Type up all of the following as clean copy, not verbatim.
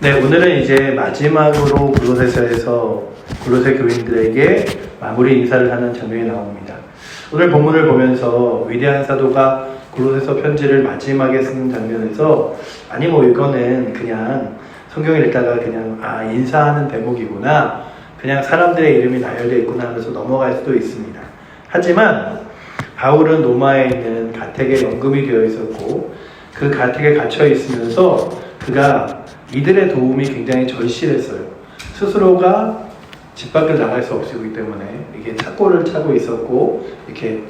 네, 오늘은 이제 마지막으로 골로새 교인들에게 마무리 인사를 하는 장면이 나옵니다. 오늘 본문을 보면서 위대한 사도가 골로새서 편지를 마지막에 쓰는 장면에서 아니 뭐 이거는 그냥 성경을 읽다가 그냥 인사하는 대목이구나, 그냥 사람들의 이름이 나열되어 있구나 하면서 넘어갈 수도 있습니다. 하지만 바울은 로마에 있는 가택에 연금이 되어 있었고 그 가택에 갇혀 있으면서 그가 이들의 도움이 굉장히 절실했어요. 스스로가 집 밖을 나갈 수 없기 때문에 이게 착고를 차고 있었고 이렇게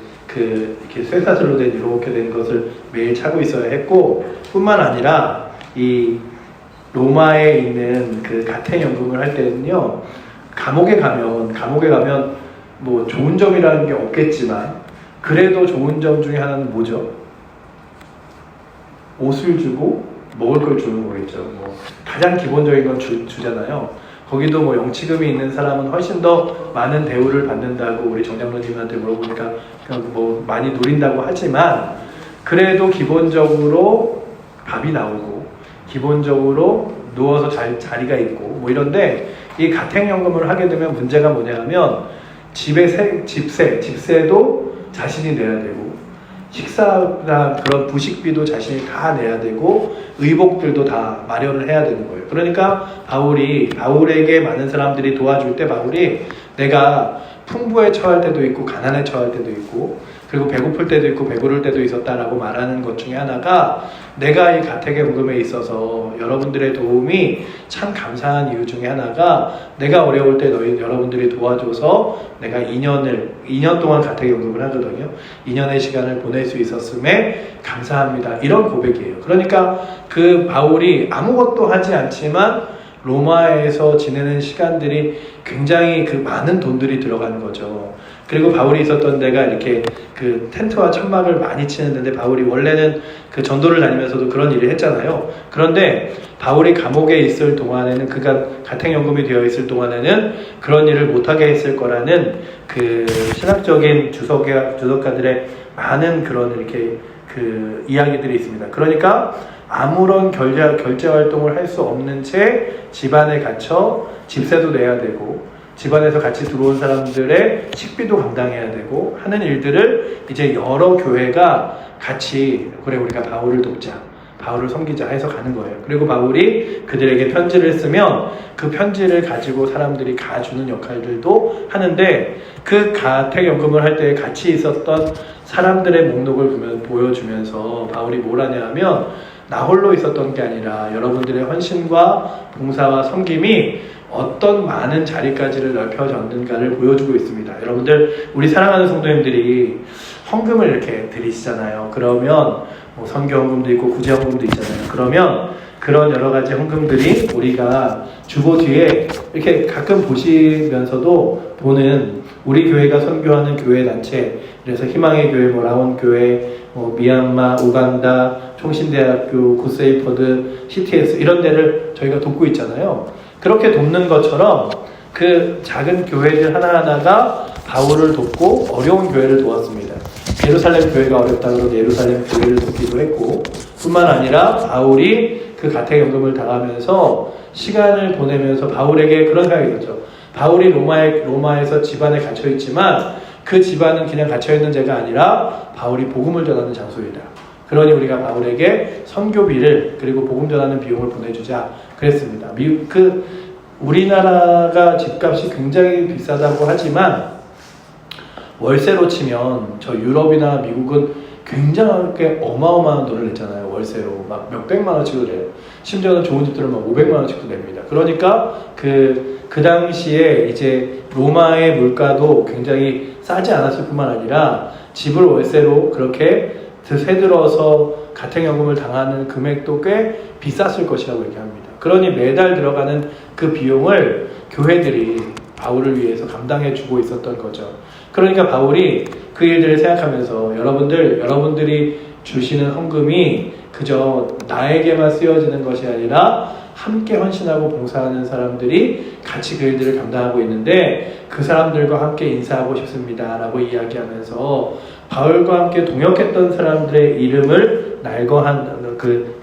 쇠사슬로 된 이렇게 된 것을 매일 차고 있어야 했고, 뿐만 아니라 이 로마에 있는 그 가택연금을 할 때는요, 감옥에 가면 뭐 좋은 점이라는 게 없겠지만 그래도 좋은 점 중에 하나는 뭐죠? 옷을 주고 먹을 걸 주는 거겠죠. 뭐 가장 기본적인 건 주잖아요. 거기도 뭐 영치금이 있는 사람은 훨씬 더 많은 대우를 받는다고 우리 정장로님한테 물어보니까 뭐 많이 누린다고 하지만, 그래도 기본적으로 밥이 나오고 기본적으로 누워서 자리가 있고 뭐 이런데, 이 가택연금을 하게 되면 문제가 뭐냐면 집세도 자신이 내야 되고 식사나 그런 부식비도 자신이 다 내야 되고 의복들도 다 마련을 해야 되는 거예요. 그러니까 바울에게 많은 사람들이 도와줄 때 바울이 내가 풍부에 처할 때도 있고 가난에 처할 때도 있고 그리고 배고플 때도 있고 배부를 때도 있었다라고 말하는 것 중에 하나가, 내가 이 가택의 복음에 있어서 여러분들의 도움이 참 감사한 이유 중에 하나가, 내가 어려울 때 여러분들이 도와줘서 내가 2년 동안 가택의 연금을 하거든요. 2년의 시간을 보낼 수 있었음에 감사합니다, 이런 고백이에요. 그러니까 그 바울이 아무것도 하지 않지만 로마에서 지내는 시간들이 굉장히 많은 돈들이 들어가는 거죠. 그리고 바울이 있었던 데가 이렇게 그 텐트와 천막을 많이 치는 데인데, 바울이 원래는 그 전도를 다니면서도 그런 일을 했잖아요. 그런데 바울이 감옥에 있을 동안에는, 그가 가택연금이 되어 있을 동안에는 그런 일을 못하게 했을 거라는 그 신학적인 주석가들의 많은 그런 이렇게 그 이야기들이 있습니다. 그러니까 아무런 결제 활동을 할 수 없는 채 집안에 갇혀 집세도 내야 되고 집안에서 같이 들어온 사람들의 식비도 감당해야 되고 하는 일들을 이제 여러 교회가 같이, 그래 우리가 바울을 돕자, 바울을 섬기자 해서 가는 거예요. 그리고 바울이 그들에게 편지를 쓰면 그 편지를 가지고 사람들이 가주는 역할들도 하는데, 그 가택연금을 할 때 같이 있었던 사람들의 목록을 보여주면서 바울이 뭘 하냐 하면, 나 홀로 있었던 게 아니라 여러분들의 헌신과 봉사와 섬김이 어떤 많은 자리까지를 넓혀졌는가를 보여주고 있습니다. 여러분들, 우리 사랑하는 성도님들이 헌금을 이렇게 드리시잖아요. 그러면 뭐 선교헌금도 있고 구제헌금도 있잖아요. 그러면 그런 여러 가지 헌금들이 우리가 주보 뒤에 이렇게 가끔 보시면서도 보는, 우리 교회가 선교하는 교회 단체, 그래서 희망의 교회, 라온 교회, 미얀마, 우간다, 총신대학교, 굿세이퍼드, CTS 이런 데를 저희가 돕고 있잖아요. 그렇게 돕는 것처럼 그 작은 교회들 하나하나가 바울을 돕고 어려운 교회를 도왔습니다. 예루살렘 교회가 어렵다 그러면 예루살렘 교회를 돕기도 했고, 뿐만 아니라 바울이 그 가택연금을 당하면서 시간을 보내면서 바울에게 그런 생각이 들었죠. 바울이 로마에서 집안에 갇혀있지만 그 집안은 그냥 갇혀있는 데가 아니라 바울이 복음을 전하는 장소이다. 그러니 우리가 바울에게 선교비를 그리고 복음 전하는 비용을 보내주자 그랬습니다. 우리나라가 집값이 굉장히 비싸다고 하지만 월세로 치면 저 유럽이나 미국은 굉장하게 어마어마한 돈을 냈잖아요. 월세로 막 몇백만 원씩도 내요. 심지어는 좋은 집들은 막 500만 원씩도 냅니다. 그러니까 그 당시에 이제 로마의 물가도 굉장히 싸지 않았을 뿐만 아니라 집을 월세로 그렇게 세들어서 가택연금을 당하는 금액도 꽤 비쌌을 것이라고 얘기합니다. 그러니 매달 들어가는 그 비용을 교회들이 바울을 위해서 감당해 주고 있었던 거죠. 그러니까 바울이 그 일들을 생각하면서 여러분들이 주시는 헌금이 그저 나에게만 쓰여지는 것이 아니라 함께 헌신하고 봉사하는 사람들이 같이 그 일들을 감당하고 있는데 그 사람들과 함께 인사하고 싶습니다 라고 이야기하면서 바울과 함께 동역했던 사람들의 이름을 날거한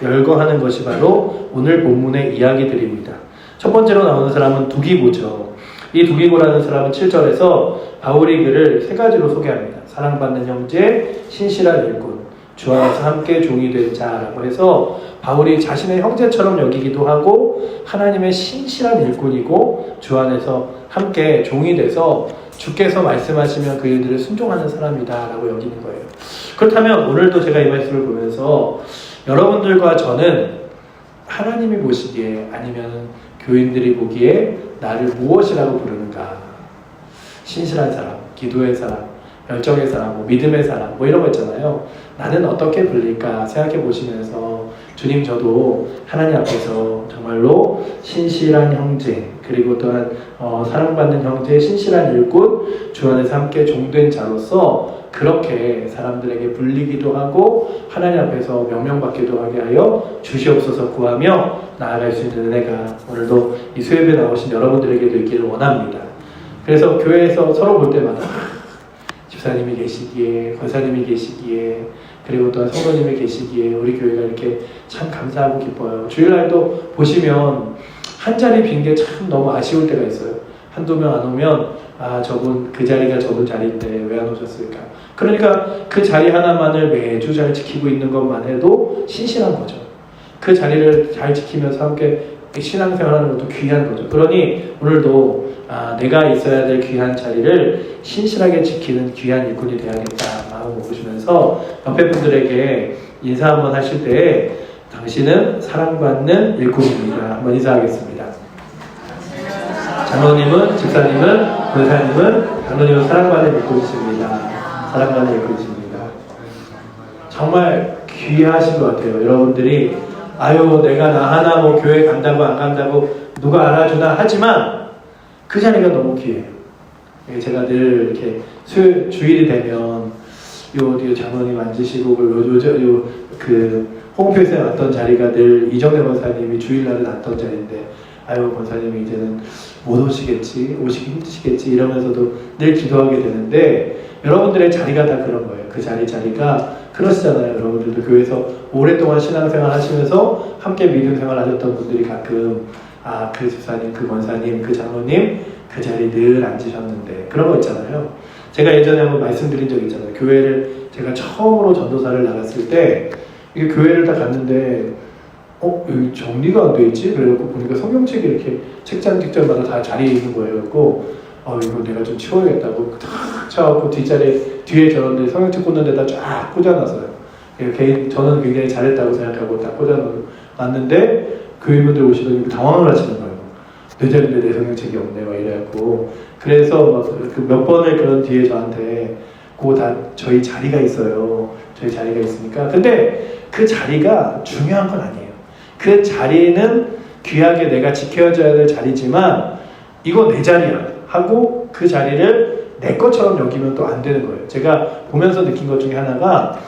열거하는 것이 바로 오늘 본문의 이야기들입니다. 첫 번째로 나오는 사람은 두기고죠. 이 두기고라는 사람은 7절에서 바울이 그를 세 가지로 소개합니다. 사랑받는 형제, 신실한 일꾼, 주 안에서 함께 종이 된 자라고 해서 바울이 자신의 형제처럼 여기기도 하고 하나님의 신실한 일꾼이고 주 안에서 함께 종이 돼서 주께서 말씀하시면 그 일들을 순종하는 사람이다라고 여기는 거예요. 그렇다면 오늘도 제가 이 말씀을 보면서 여러분들과 저는 하나님이 보시기에 아니면 교인들이 보기에 나를 무엇이라고 부르는가? 신실한 사람, 기도의 사람, 열정의 사람, 믿음의 사람 이런 거 있잖아요. 나는 어떻게 불릴까 생각해 보시면서 주님, 저도 하나님 앞에서 정말로 신실한 형제, 그리고 또한 사랑받는 형제, 신실한 일꾼, 주 안에서 함께 종된 자로서 그렇게 사람들에게 불리기도 하고 하나님 앞에서 명명받기도 하게 하여 주시옵소서 구하며 나아갈 수 있는 은혜가 오늘도 이 수협에 나오신 여러분들에게도 있기를 원합니다. 그래서 교회에서 서로 볼 때마다 집사님이 계시기에, 권사님이 계시기에, 그리고 또한 성도님이 계시기에 우리 교회가 이렇게 참 감사하고 기뻐요. 주일날도 보시면 한 자리 빈 게 참 너무 아쉬울 때가 있어요. 한두 명 안 오면 저분 그 자리가 저분 자리인데 왜 안 오셨을까? 그러니까 그 자리 하나만을 매주 잘 지키고 있는 것만 해도 신실한 거죠. 그 자리를 잘 지키면서 함께 신앙생활하는 것도 귀한 거죠. 그러니 오늘도 내가 있어야 될 귀한 자리를 신실하게 지키는 귀한 일꾼이 되어야겠다 마음 먹으시면서 옆에 분들에게 인사 한번 하실 때 당신은 사랑받는 일꾼입니다. 한번 인사하겠습니다. 장로님은, 집사님은, 권사님은, 장로님은 사랑받는 일꾼이십니다. 사랑받는 일꾼이십니다. 정말 귀하신 것 같아요. 여러분들이 내가 나 하나 교회 간다고 안 간다고 누가 알아주나 하지만 그 자리가 너무 귀해요. 제가 늘 이렇게 주일이 되면 요 장로님 앉으시고 홈페이지에 왔던 자리가 늘 이정래 권사님이 주일날에 났던 자리인데 권사님이 이제는 못 오시겠지, 오시기 힘드시겠지 이러면서도 늘 기도하게 되는데 여러분들의 자리가 다 그런 거예요. 그 자리가 그러시잖아요. 여러분들도 교회에서 오랫동안 신앙생활 하시면서 함께 믿음생활 하셨던 분들이 가끔 그 집사님, 그 권사님, 그 장로님 그 자리 늘 앉으셨는데 그런 거 있잖아요. 제가 예전에 한번 말씀드린 적이 있잖아요. 교회를 제가 처음으로 전도사를 나갔을 때 이게 교회를 딱 갔는데 여기 정리가 안 돼 있지? 그래갖고 보니까 성경책이 이렇게 책장마다 다 자리에 있는 거예요. 그래갖고 이거 내가 좀 치워야겠다고 탁 쳐갖고 뒤에 저런데 성경책 꽂는 데다 쫙 꽂아놨어요. 저는 굉장히 잘했다고 생각하고 딱 꽂아놨는데 교인분들 오시더니 당황을 하시는 거예요. 내 자리인데 내 성경책이 없네 막 이래갖고 그래서 몇 번을 그런 뒤에 저한테 그거 다 저희 자리가 있어요. 저희 자리가 있으니까. 근데 그 자리가 중요한 건 아니에요. 그 자리는 귀하게 내가 지켜줘야 될 자리지만 이거 내 자리야 하고 그 자리를 내 것처럼 여기면 또 안 되는 거예요. 제가 보면서 느낀 것 중에 하나가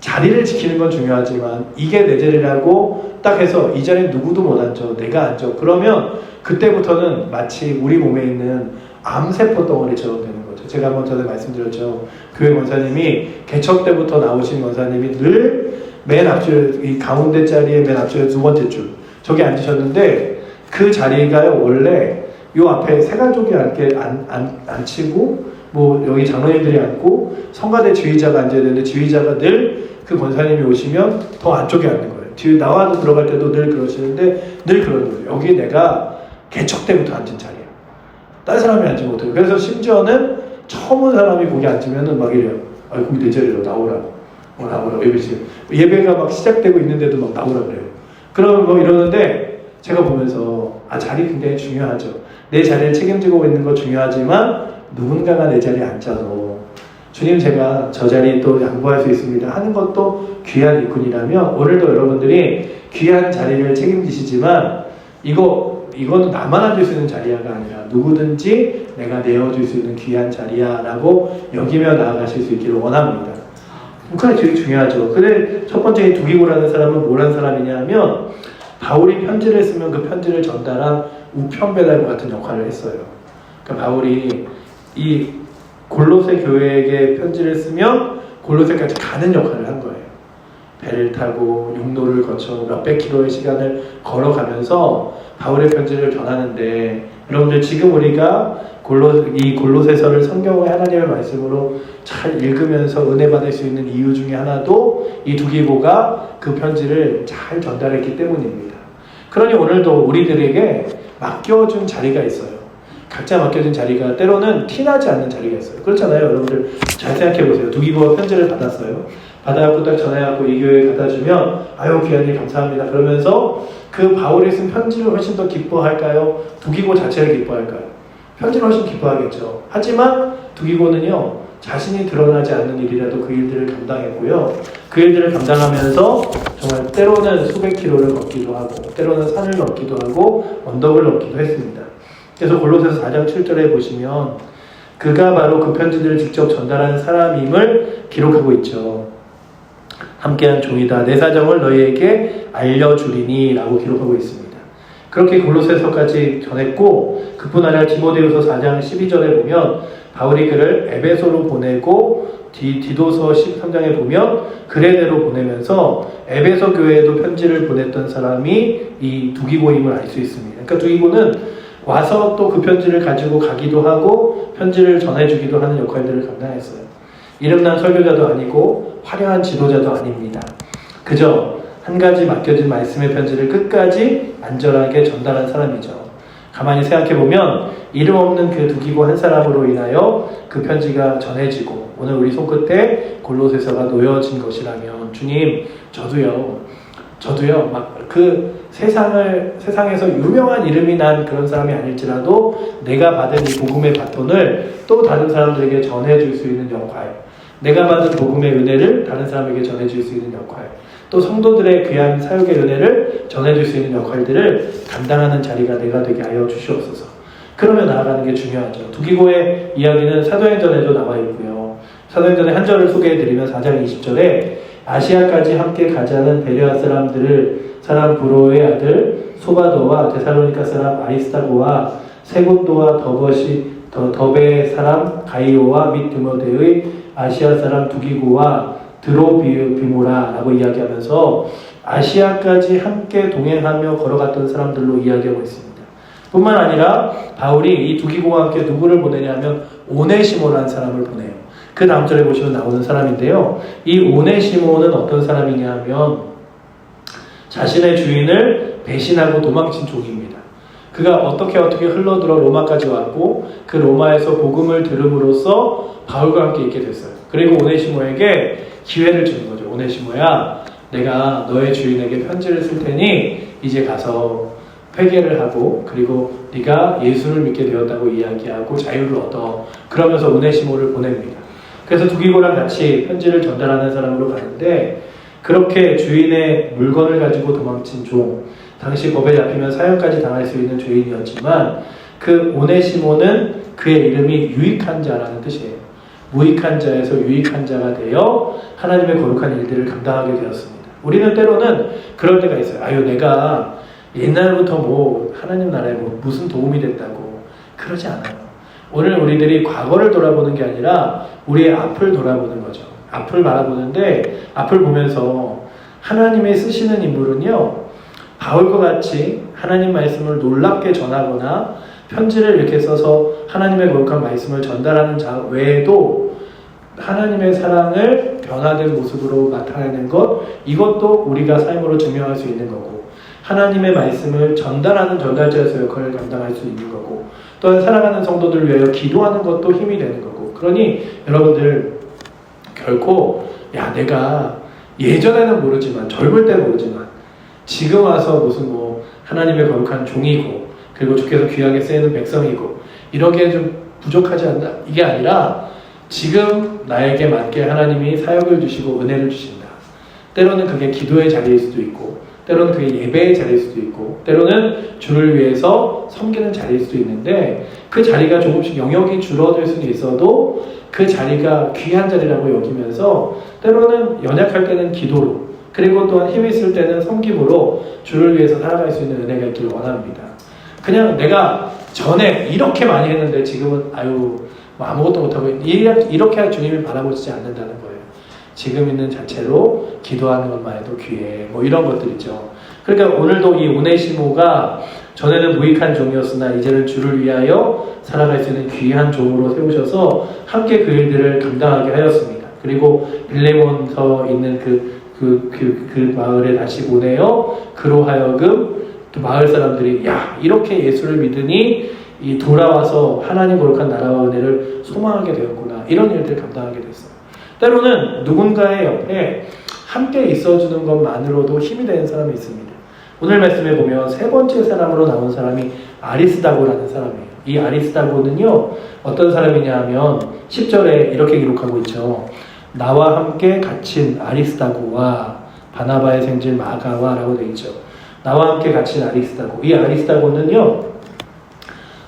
자리를 지키는 건 중요하지만 이게 내 자리라고 딱 해서 이 자리에 누구도 못 앉아. 내가 앉아. 그러면 그때부터는 마치 우리 몸에 있는 암세포 덩어리처럼 되는 거죠. 제가 한번 전에 말씀드렸죠. 교회 권사님이 개척 때부터 나오신 권사님이 늘 맨 앞줄, 이 가운데 자리에 맨 앞줄에 두 번째 줄 저기 앉으셨는데 그 자리가요 원래 요 앞에 세 가족이 앉히고 여기 장로님들이 앉고 성가대 지휘자가 앉아야 되는데 지휘자가 늘 그 권사님이 오시면 더 안쪽에 앉는 거예요. 뒤에 나와도 들어갈 때도 늘 그러시는데 늘 그러는 거예요. 여기 내가 개척 때부터 앉은 자리야. 다른 사람이 앉지 못해요. 그래서 심지어는 처음 온 사람이 거기 앉으면은 막 이래요. 거기 내 자리로 나오라고. 나오라고. 예배가 막 시작되고 있는데도 막 나오라고 그래요. 그러면 이러는데 제가 보면서 자리 굉장히 중요하죠. 내 자리를 책임지고 있는 거 중요하지만 누군가가 내 자리에 앉아서 주님 제가 저 자리에 또 양보할 수 있습니다 하는 것도 귀한 일꾼이라면 오늘도 여러분들이 귀한 자리를 책임지시지만 이거는 나만 앉을 수 있는 자리야가 아니라 누구든지 내가 내어줄 수 있는 귀한 자리야 라고 여기며 나아가실 수 있기를 원합니다. 그게 되게 중요하죠. 근데 첫 번째 두기고라는 사람은 뭐라는 사람이냐 하면 바울이 편지를 쓰면 그 편지를 전달한 우편배달과 같은 역할을 했어요. 그러니까 바울이 이 골로새 교회에게 편지를 쓰면 골로새까지 가는 역할을 한 거예요. 배를 타고 육로를 거쳐 몇백 킬로의 시간을 걸어가면서 바울의 편지를 전하는데, 여러분들 지금 우리가 이 골로새서를 성경의 하나님의 말씀으로 잘 읽으면서 은혜 받을 수 있는 이유 중에 하나도 이 두기고가 그 편지를 잘 전달했기 때문입니다. 그러니 오늘도 우리들에게 맡겨준 자리가 있어요. 각자 맡겨진 자리가 때로는 티나지 않는 자리가 있어요. 그렇잖아요. 여러분들 잘 생각해 보세요. 두기고가 편지를 받았어요. 받아갖고 딱 전해갖고 이 교회에 갖다 주면 아유 귀한 일 감사합니다 그러면서 그 바울이 쓴 편지를 훨씬 더 기뻐할까요? 두기고 자체를 기뻐할까요? 편지를 훨씬 기뻐하겠죠. 하지만 두기고는요, 자신이 드러나지 않는 일이라도 그 일들을 감당했고요. 그 일들을 감당하면서 정말 때로는 수백 킬로를 걷기도 하고 때로는 산을 넘기도 하고 언덕을 넘기도 했습니다. 그래서 골로새서 4장 7절에 보시면 그가 바로 그 편지들을 직접 전달한 사람임을 기록하고 있죠. 함께한 종이다. 내 사정을 너희에게 알려주리니 라고 기록하고 있습니다. 그렇게 골로새서까지 전했고, 그뿐 아니라 디모데후서 4장 12절에 보면 바울이 그를 에베소로 보내고 디도서 13장에 보면 그레네로 보내면서 에베소 교회에도 편지를 보냈던 사람이 이 두기고임을 알 수 있습니다. 그러니까 두기고는 와서 또 그 편지를 가지고 가기도 하고 편지를 전해주기도 하는 역할들을 감당했어요. 이름난 설교자도 아니고 화려한 지도자도 아닙니다. 그저 한 가지 맡겨진 말씀의 편지를 끝까지 안전하게 전달한 사람이죠. 가만히 생각해보면 이름 없는 그 두기고 한 사람으로 인하여 그 편지가 전해지고 오늘 우리 손끝에 골로새서가 놓여진 것이라면, 주님 저도요 막 그 세상에서 유명한 이름이 난 그런 사람이 아닐지라도 내가 받은 이 복음의 바톤을 또 다른 사람들에게 전해줄 수 있는 역할, 내가 받은 복음의 은혜를 다른 사람에게 전해줄 수 있는 역할, 또 성도들의 귀한 사역의 은혜를 전해줄 수 있는 역할들을 감당하는 자리가 내가 되게 하여 주시옵소서. 그러면 나아가는 게 중요하죠. 두기고의 이야기는 사도행전에도 나와 있고요. 사도행전의 한 절을 소개해드리면 4장 20절에 아시아까지 함께 가자는 베레아 사람 브로의 아들 소바도와 데살로니가 사람 아리스타고와 세군도와 더베의 사람 가이오와 및 디모데의 아시아 사람 두기고와 드로비모라 라고 이야기하면서 아시아까지 함께 동행하며 걸어갔던 사람들로 이야기하고 있습니다. 뿐만 아니라 바울이 이 두기고와 함께 누구를 보내냐면 오네시모라는 사람을 보내요. 그 다음 절에 보시면 나오는 사람인데요. 이 오네시모는 어떤 사람이냐 하면 자신의 주인을 배신하고 도망친 종입니다. 그가 어떻게 흘러들어 로마까지 왔고 그 로마에서 복음을 들음으로써 바울과 함께 있게 됐어요. 그리고 오네시모에게 기회를 주는 거죠. 오네시모야, 내가 너의 주인에게 편지를 쓸 테니 이제 가서 회개를 하고 그리고 네가 예수를 믿게 되었다고 이야기하고 자유를 얻어. 그러면서 오네시모를 보냅니다. 그래서 두기고랑 같이 편지를 전달하는 사람으로 가는데, 그렇게 주인의 물건을 가지고 도망친 종, 당시 법에 잡히면 사형까지 당할 수 있는 죄인이었지만 그 오네시모는 그의 이름이 유익한 자라는 뜻이에요. 무익한 자에서 유익한 자가 되어 하나님의 거룩한 일들을 감당하게 되었습니다. 우리는 때로는 그럴 때가 있어요. 아유, 내가 옛날부터 하나님 나라에 무슨 도움이 됐다고. 그러지 않아요. 오늘 우리들이 과거를 돌아보는 게 아니라 우리의 앞을 돌아보는 거죠. 앞을 바라보는데, 앞을 보면서 하나님의 쓰시는 인물은요, 바울과 같이 하나님 말씀을 놀랍게 전하거나 편지를 이렇게 써서 하나님의 거룩한 말씀을 전달하는 자 외에도 하나님의 사랑을 변화된 모습으로 나타내는 것, 이것도 우리가 삶으로 증명할 수 있는 거고, 하나님의 말씀을 전달하는 전달자에서 역할을 감당할 수 있는 거고, 또한 사랑하는 성도들을 위하여 기도하는 것도 힘이 되는 거고. 그러니 여러분들 결코 내가 예전에는 모르지만, 젊을 때 모르지만 지금 와서 무슨 하나님의 거룩한 종이고 그리고 주께서 귀하게 쓰이는 백성이고 이러기에 좀 부족하지 않나, 이게 아니라 지금 나에게 맞게 하나님이 사역을 주시고 은혜를 주신다. 때로는 그게 기도의 자리일 수도 있고, 때로는 그게 예배의 자리일 수도 있고, 때로는 주를 위해서 섬기는 자리일 수도 있는데, 그 자리가 조금씩 영역이 줄어들 수는 있어도 그 자리가 귀한 자리라고 여기면서 때로는 연약할 때는 기도로, 그리고 또한 힘이 있을 때는 섬김으로 주를 위해서 살아갈 수 있는 은혜가 있기를 원합니다. 그냥 내가 전에 이렇게 많이 했는데 지금은 아무것도 못하고 이렇게 주님이 바라보지 않는다는 거예요. 지금 있는 자체로 기도하는 것만 해도 귀해. 뭐 이런 것들이죠. 그러니까 오늘도 이 오네시모가 전에는 무익한 종이었으나 이제는 주를 위하여 살아갈 수 있는 귀한 종으로 세우셔서 함께 그 일들을 감당하게 하였습니다. 그리고 빌레몬서 있는 그 마을에 다시 보내어 그로 하여금 또 마을 사람들이 야 이렇게 예수를 믿으니 이 돌아와서 하나님 거룩한 나라와 은혜를 소망하게 되었구나 이런 일들을 감당하게 됐어요. 때로는 누군가의 옆에 함께 있어주는 것만으로도 힘이 되는 사람이 있습니다. 오늘 말씀에 보면 세 번째 사람으로 나온 사람이 아리스다고라는 사람이에요. 이 아리스다고는요 어떤 사람이냐 하면 10절에 이렇게 기록하고 있죠. 나와 함께 갇힌 아리스다고와 바나바의 생질 마가와 라고 되어 있죠. 나와 함께 갇힌 아리스다고. 이 아리스다고는요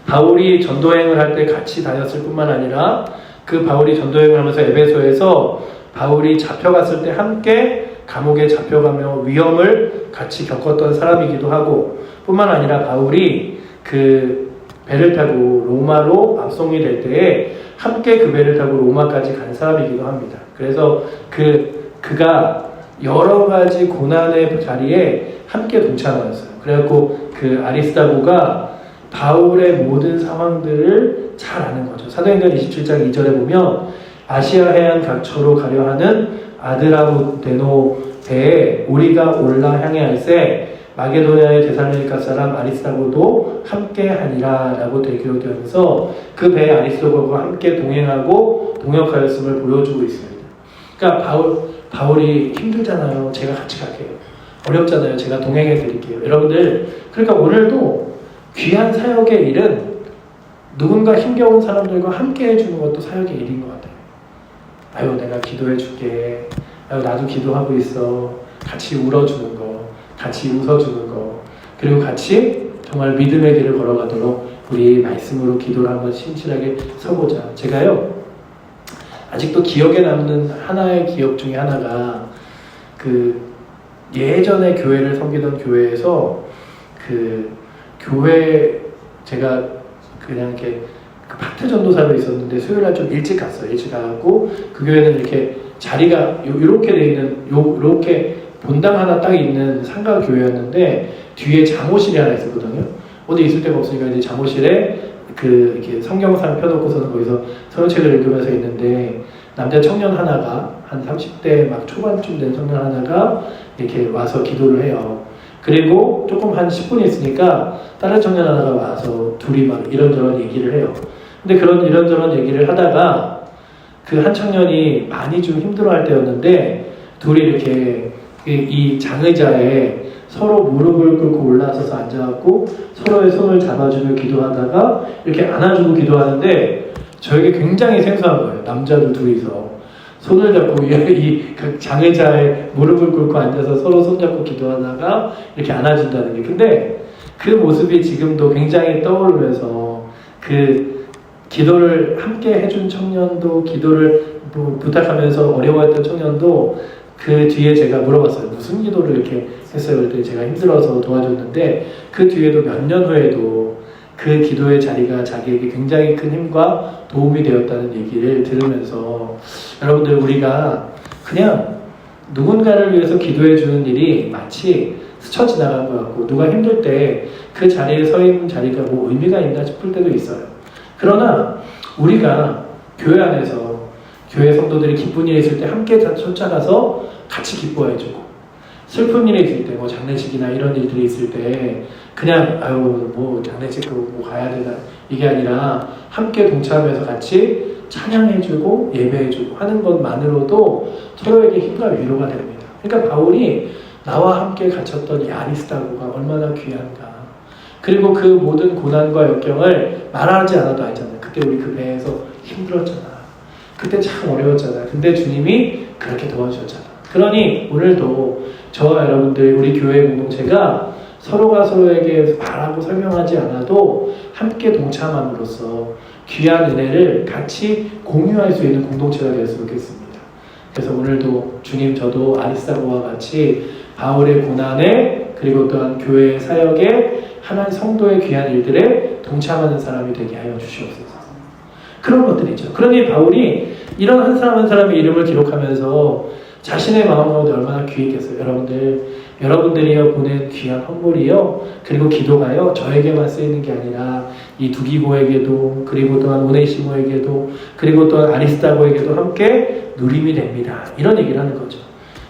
바울이 전도행을 할 때 같이 다녔을 뿐만 아니라 그 바울이 전도행을 하면서 에베소에서 바울이 잡혀갔을 때 함께 감옥에 잡혀가며 위험을 같이 겪었던 사람이기도 하고 뿐만 아니라 바울이 그 배를 타고 로마로 압송이 될 때에 함께 그 배를 타고 로마까지 간 사람이기도 합니다. 그래서 그가 여러 가지 고난의 자리에 함께 동참하였어요. 그래갖고 그 아리스다고가 바울의 모든 상황들을 잘 아는 거죠. 사도행전 27장 2절에 보면 아시아 해안 각처로 가려 하는 아드라무데노 배에 우리가 올라 향해 할세 마게도냐의 데살로니가 사람 아리스다고도 함께 하니라 라고 기록되면서 그 배에 아리스다고가 함께 동행하고 동역하였음을 보여주고 있습니다. 그러니까 바울이 힘들잖아요. 제가 같이 갈게요. 어렵잖아요. 제가 동행해 드릴게요. 여러분들 그러니까 오늘도 귀한 사역의 일은 누군가 힘겨운 사람들과 함께 해주는 것도 사역의 일인 것 같아요. 아유 내가 기도해 줄게. 아유 나도 기도하고 있어. 같이 울어주는 거. 같이 웃어주는 거. 그리고 같이 정말 믿음의 길을 걸어가도록 우리 말씀으로 기도를 한번 신실하게 서보자. 제가요 아직도 기억에 남는 하나의 기억 중에 하나가 그 예전에 교회를 섬기던 교회에서 그 교회 제가 그냥 이렇게 그 파트 전도사로 있었는데 수요일날 좀 일찍 갔어요. 일찍 가고 그 교회는 이렇게 자리가 이렇게 돼 있는 이렇게 본당 하나 딱 있는 상가 교회였는데 뒤에 잠옷실이 하나 있었거든요. 어디 있을 데가 없으니까 이제 잠옷실에 그 이렇게 성경상 펴놓고서는 거기서 성경책을 읽으면서 있는데 남자 청년 하나가 한 30대 막 초반쯤 된 청년 하나가 이렇게 와서 기도를 해요. 그리고 조금 한 10분 있으니까 다른 청년 하나가 와서 둘이 막 이런저런 얘기를 해요. 근데 그런 이런저런 얘기를 하다가 그 한 청년이 많이 좀 힘들어할 때였는데 둘이 이렇게 이 장의자에 서로 무릎을 꿇고 올라서서 앉아갖고 서로의 손을 잡아주며 기도하다가 이렇게 안아주고 기도하는데 저에게 굉장히 생소한 거예요. 남자들 둘이서 손을 잡고 이 장의자의 무릎을 꿇고 앉아서 서로 손잡고 기도하다가 이렇게 안아준다는 게. 근데 그 모습이 지금도 굉장히 떠오르면서 그 기도를 함께 해준 청년도 기도를 부탁하면서 어려워했던 청년도 그 뒤에 제가 물어봤어요. 무슨 기도를 이렇게 했어요? 그랬더니 제가 힘들어서 도와줬는데 그 뒤에도 몇 년 후에도 그 기도의 자리가 자기에게 굉장히 큰 힘과 도움이 되었다는 얘기를 들으면서 여러분들 우리가 그냥 누군가를 위해서 기도해 주는 일이 마치 스쳐 지나간 것 같고 누가 힘들 때 그 자리에 서 있는 자리가 뭐 의미가 있나 싶을 때도 있어요. 그러나 우리가 교회 안에서 교회 성도들이 기쁜 일이 있을 때 함께 쫓아가서 같이 기뻐해주고 슬픈 일이 있을 때 뭐 장례식이나 이런 일들이 있을 때 그냥 아유 뭐 장례식 뭐 가야 되나 이게 아니라 함께 동참해서 같이 찬양해주고 예배해주고 하는 것만으로도 서로에게 힘과 위로가 됩니다. 그러니까 바울이 나와 함께 갇혔던 이 아리스다고가 얼마나 귀한가. 그리고 그 모든 고난과 역경을 말하지 않아도 알잖아요. 그때 우리 그 배에서 힘들었잖아. 그때 참 어려웠잖아. 근데 주님이 그렇게 도와주셨잖아. 그러니 오늘도 저와 여러분들 우리 교회 공동체가 서로가 서로에게 말하고 설명하지 않아도 함께 동참함으로써 귀한 은혜를 같이 공유할 수 있는 공동체가 되었으면 좋겠습니다. 그래서 오늘도 주님 저도 아리스다고와 같이 바울의 고난에 그리고 또한 교회의 사역에 하나님 성도의 귀한 일들에 동참하는 사람이 되게 하여 주시옵소서. 그런 것들이 있죠. 그러니 바울이 이런 한 사람 한 사람의 이름을 기록하면서 자신의 마음 가운데 얼마나 귀했겠어요. 여러분들이요 보낸 귀한 헌물이요, 그리고 기도가요 저에게만 쓰이는 게 아니라 이 두기고에게도, 그리고 또한 오네시모에게도, 그리고 또한 아리스타고에게도 함께 누림이 됩니다. 이런 얘기를 하는 거죠.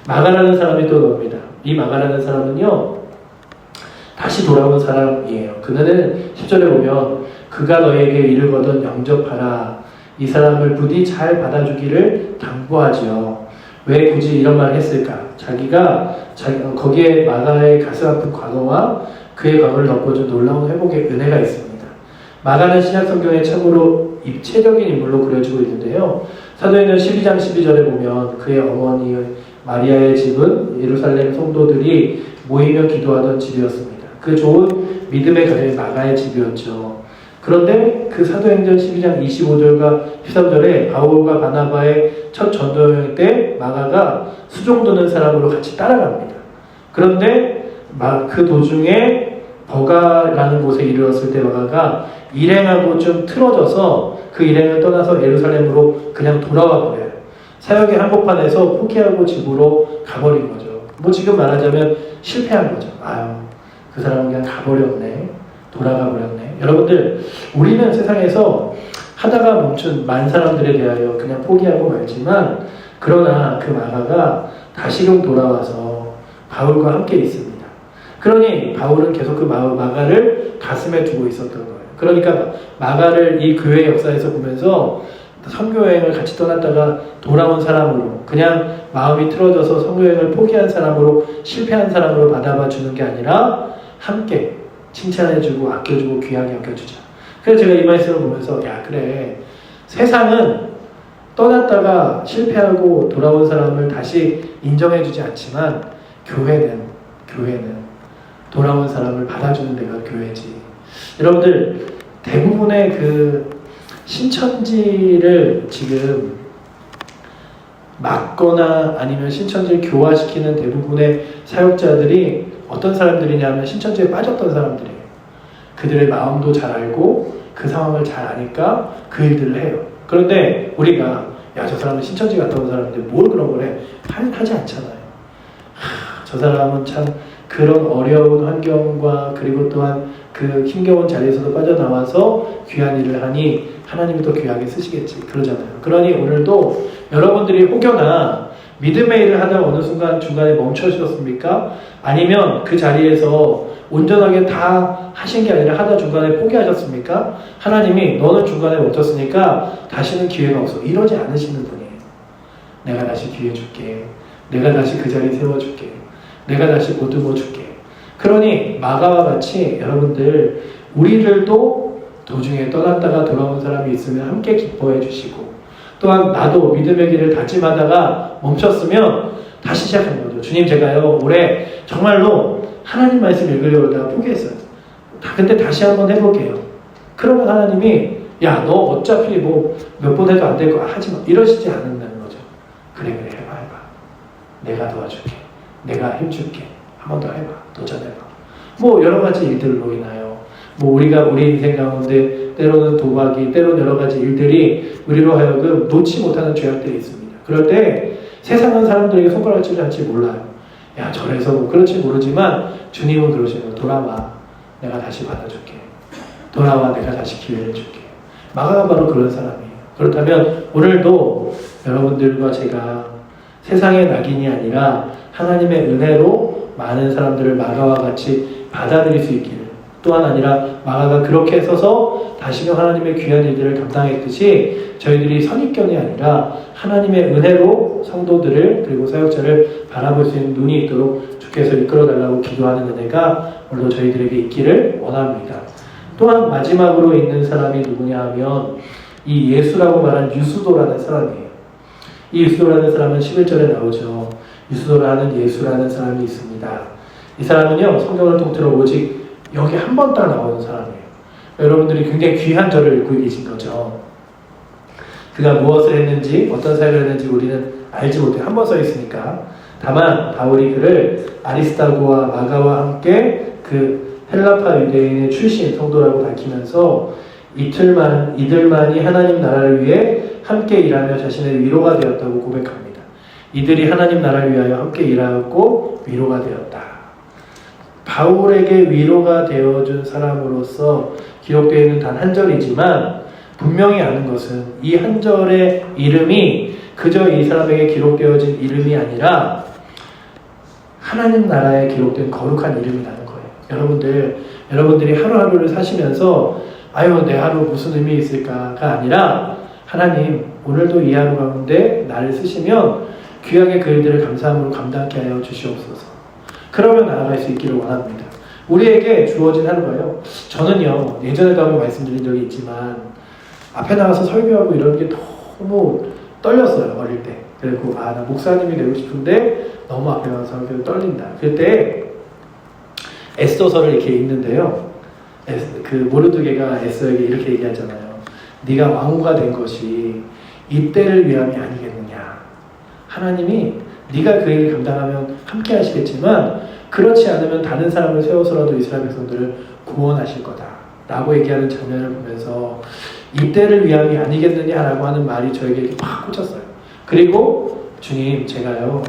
마가라는 사람이 또 나옵니다. 이 마가라는 사람은요 다시 돌아온 사람이에요. 그는 10절에 보면 그가 너에게 이르거든 영접하라. 이 사람을 부디 잘 받아주기를 당부하지요. 왜 굳이 이런 말을 했을까? 자기가 거기에 마가의 가슴 아픈 과거와 그의 과거를 덮어준 놀라운 회복의 은혜가 있습니다. 마가는 신약성경에 참으로 입체적인 인물로 그려지고 있는데요. 사도행전 12장 12절에 보면 그의 어머니 마리아의 집은 예루살렘 성도들이 모이며 기도하던 집이었습니다. 그 좋은 믿음의 가정이 마가의 집이었죠. 그런데 그 사도행전 12장 25절과 13절에 바울과 바나바의 첫 전도여행 때 마가가 수종 드는 사람으로 같이 따라갑니다. 그런데 그 도중에 버가라는 곳에 이르렀을 때 마가가 일행하고 좀 틀어져서 그 일행을 떠나서 예루살렘으로 그냥 돌아와 버려요. 사역의 한복판에서 포기하고 집으로 가버린 거죠. 뭐 지금 말하자면 실패한 거죠. 아유, 그 사람은 그냥 가버렸네. 돌아가 버렸네. 여러분들, 우리는 세상에서 하다가 멈춘 많은 사람들에 대하여 그냥 포기하고 말지만, 그러나 그 마가가 다시금 돌아와서 바울과 함께 있습니다. 그러니 바울은 계속 그 마가를 가슴에 두고 있었던 거예요. 그러니까 마가를 이 교회 역사에서 보면서 선교여행을 같이 떠났다가 돌아온 사람으로, 그냥 마음이 틀어져서 선교여행을 포기한 사람으로, 실패한 사람으로 받아봐 주는 게 아니라 함께 칭찬해주고 아껴주고 귀하게 아껴주자. 그래서 제가 이 말씀을 보면서 야 그래, 세상은 떠났다가 실패하고 돌아온 사람을 다시 인정해주지 않지만 교회는 돌아온 사람을 받아주는 데가 교회지. 여러분들, 대부분의 그 신천지를 지금 막거나 아니면 신천지를 교화시키는 대부분의 사역자들이 어떤 사람들이냐면 신천지에 빠졌던 사람들이에요. 그들의 마음도 잘 알고 그 상황을 잘 아니까 그 일들을 해요. 그런데 우리가 야, 저 사람은 신천지 갔다 온 사람인데 뭘 그런 걸 해? 하지 않잖아요. 저 사람은 참 그런 어려운 환경과 그리고 또한 그 힘겨운 자리에서도 빠져나와서 귀한 일을 하니 하나님이 더 귀하게 쓰시겠지. 그러잖아요. 그러니 오늘도 여러분들이 혹여나 믿음의 일을 하다 어느 순간 중간에 멈춰주셨습니까? 아니면 그 자리에서 온전하게 다 하신 게 아니라 하다 중간에 포기하셨습니까? 하나님이 너는 중간에 멈췄으니까 다시는 기회가 없어. 이러지 않으시는 분이에요. 내가 다시 기회 줄게. 내가 다시 그 자리 세워줄게. 내가 다시 보듬어 줄게. 그러니 마가와 같이 여러분들, 우리들도 도중에 떠났다가 돌아온 사람이 있으면 함께 기뻐해 주시고, 또한 나도 믿음의 길을 다짐하다가 멈췄으면 다시 시작하는 거죠. 주님, 제가요 올해 정말로 하나님 말씀 읽으려고 하다가 포기했어요. 근데 다시 한번 해볼게요. 그러면 하나님이 야, 너 어차피 뭐 몇 번 해도 안 될 거 하지 마. 이러시지 않는다는 거죠. 그래 해봐. 내가 도와줄게. 내가 힘줄게. 한 번 더 해봐. 도전해봐. 뭐 여러 가지 일들로 인하여 우리 인생 가운데 때로는 도박이, 때로는 여러 가지 일들이 우리로 하여금 놓지 못하는 죄악들이 있습니다. 그럴 때 세상은 사람들에게 손가락을 치지 않지 몰라요. 야, 저래서 그렇지 모르지만 주님은 그러시는 거예요. 돌아와. 내가 다시 받아줄게. 돌아와. 내가 다시 기회를 줄게. 마가가 바로 그런 사람이에요. 그렇다면 오늘도 여러분들과 제가 세상의 낙인이 아니라 하나님의 은혜로 많은 사람들을 마가와 같이 받아들일 수 있기를, 또한 아니라 마가가 그렇게 서서 다시금 하나님의 귀한 일들을 감당했듯이 저희들이 선입견이 아니라 하나님의 은혜로 성도들을 그리고 사역자를 바라볼 수 있는 눈이 있도록 주께서 이끌어달라고 기도하는 은혜가 오늘도 저희들에게 있기를 원합니다. 또한 마지막으로 있는 사람이 누구냐 하면 이 예수라고 말한 유수도라는 사람이에요. 이 유수도라는 사람은 11절에 나오죠. 유수도라는 예수라는 사람이 있습니다. 이 사람은요, 성경을 통틀어 오직 여기 한 번 딱 나오는 사람이에요. 여러분들이 굉장히 귀한 절을 읽고 계신 거죠. 그가 무엇을 했는지, 어떤 사역을 했는지 우리는 알지 못해요. 한 번 써 있으니까. 다만 바울이 그를 아리스타고와 마가와 함께 그 헬라파 유대인의 출신 성도라고 밝히면서 이들만이 하나님 나라를 위해 함께 일하며 자신의 위로가 되었다고 고백합니다. 이들이 하나님 나라를 위하여 함께 일하였고 위로가 되었다. 바울에게 위로가 되어준 사람으로서 기록되어 있는 단 한 절이지만 분명히 아는 것은 이 한 절의 이름이 그저 이 사람에게 기록되어진 이름이 아니라 하나님 나라에 기록된 거룩한 이름이라는 거예요. 여러분들이 하루하루를 사시면서 아유 내 하루 무슨 의미 있을까가 아니라 하나님 오늘도 이 하루 가운데 나를 쓰시면 귀하게 그 일들을 감사함으로 감당하게 하여 주시옵소서. 그러면 나아갈 수 있기를 원합니다. 우리에게 주어진 하루가요. 저는요 예전에도 한번 말씀드린 적이 있지만 앞에 나가서 설교하고 이런 게 너무 떨렸어요 어릴 때. 그리고 나 목사님이 되고 싶은데 너무 앞에 나가서 설교를 떨린다. 그때 에스더서를 이렇게 읽는데요. 그 모르드게가 에스더에게 이렇게 얘기하잖아요. 네가 왕후가 된 것이 이때를 위함이 아니겠느냐. 하나님이 네가 그 일을 감당하면 함께 하시겠지만 그렇지 않으면 다른 사람을 세워서라도 이스라엘 백성들을 구원하실 거다 라고 얘기하는 장면을 보면서 이때를 위함이 아니겠느냐라고 하는 말이 저에게 이렇게 팍 꽂혔어요. 그리고 주님 제가요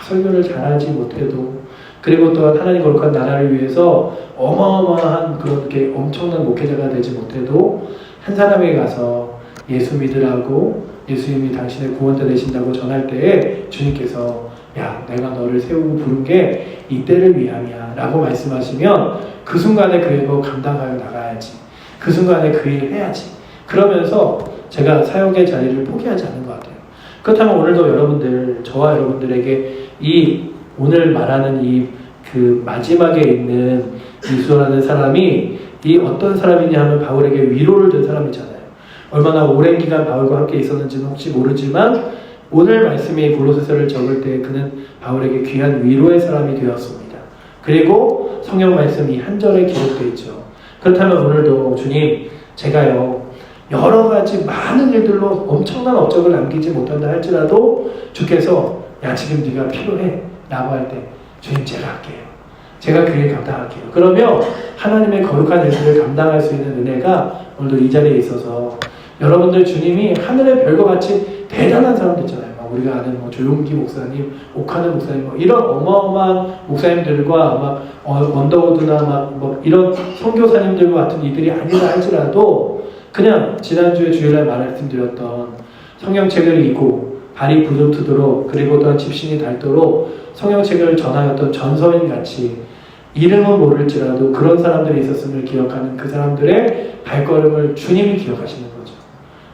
설교를 잘하지 못해도 그리고 또한 하나님 거룩한 나라를 위해서 어마어마한 그렇게 엄청난 목회자가 되지 못해도 한 사람에게 가서 예수 믿으라고 예수님이 당신의 구원자 되신다고 전할 때에 주님께서 야 내가 너를 세우고 부른 게 이때를 위함이야 라고 말씀하시면 그 순간에 그 일을 감당하여 나가야지. 그 순간에 그 일을 해야지. 그러면서 제가 사역의 자리를 포기하지 않는 것 같아요. 그렇다면 오늘도 여러분들 저와 여러분들에게 이 오늘 말하는 이 그 마지막에 있는 이수라는 사람이 이 어떤 사람이냐 하면 바울에게 위로를 준 사람이잖아요. 얼마나 오랜 기간 바울과 함께 있었는지는 혹시 모르지만 오늘 말씀이 골로새서를 적을 때 그는 바울에게 귀한 위로의 사람이 되었습니다. 그리고 성경 말씀이 한 절에 기록되어 있죠. 그렇다면 오늘도 주님 제가요 여러 가지 많은 일들로 엄청난 업적을 남기지 못한다 할지라도 주께서 야 지금 네가 필요해 라고 할 때 주님 제가 할게요. 제가 그 일 감당할게요. 그러면 하나님의 거룩한 일들을 감당할 수 있는 은혜가 오늘도 이 자리에 있어서 여러분들 주님이 하늘의 별과 같이 대단한 사람들 있잖아요. 우리가 아는 조용기 목사님, 옥하는 목사님 이런 어마어마한 목사님들과 막 언더우드나 이런 선교사님들과 같은 이들이 아니라 할지라도 그냥 지난주에 주일날 말씀드렸던 성경책을 읽고 발이 부르트도록 그리고 또한 집신이 닳도록 성경책을 전하였던 전서인같이 이름은 모를지라도 그런 사람들이 있었음을 기억하는 그 사람들의 발걸음을 주님이 기억하시는 거죠.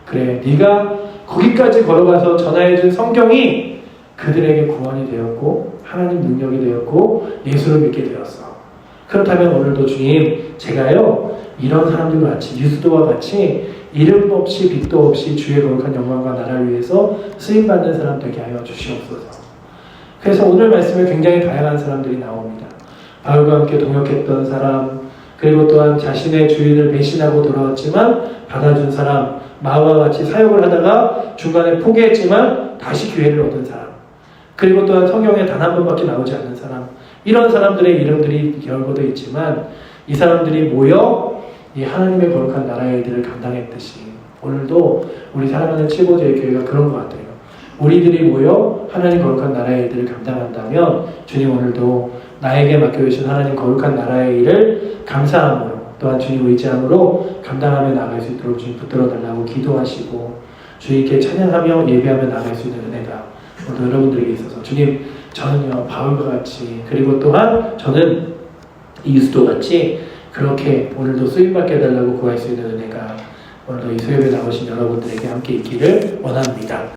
그래 네가 거기까지 걸어가서 전하해준 성경이 그들에게 구원이 되었고 하나님 능력이 되었고 예수를 믿게 되었어. 그렇다면 오늘도 주님 제가요 이런 사람들과 같이 유스도와 같이 이름 없이 빛도 없이 주의 거룩한 영광과 나라를 위해서 쓰임받는 사람 되게 하여 주시옵소서. 그래서 오늘 말씀에 굉장히 다양한 사람들이 나옵니다. 바울과 함께 동역했던 사람, 그리고 또한 자신의 주인을 배신하고 돌아왔지만 받아준 사람, 마음과 같이 사역을 하다가 중간에 포기했지만 다시 기회를 얻은 사람, 그리고 또한 성경에 단 한 번밖에 나오지 않는 사람, 이런 사람들의 이름들이 열거되어 있지만 이 사람들이 모여 이 하나님의 거룩한 나라의 일들을 감당했듯이 오늘도 우리 사랑하는 칠보제의 교회가 그런 것 같아요. 우리들이 모여 하나님 거룩한 나라의 일들을 감당한다면 주님 오늘도 나에게 맡겨주신 하나님 거룩한 나라의 일을 감사함으로 또한 주님 의지함으로 감당하며 나갈 수 있도록 주님 붙들어달라고 기도하시고 주님께 찬양하며 예배하며 나갈 수 있는 은혜가 오늘 여러분들에게 있어서 주님 저는요 바울과 같이 그리고 또한 저는 이수도 같이 그렇게 오늘도 쓰임받게 해달라고 구할 수 있는 은혜가 오늘도 이 수요일에 나오신 여러분들에게 함께 있기를 원합니다.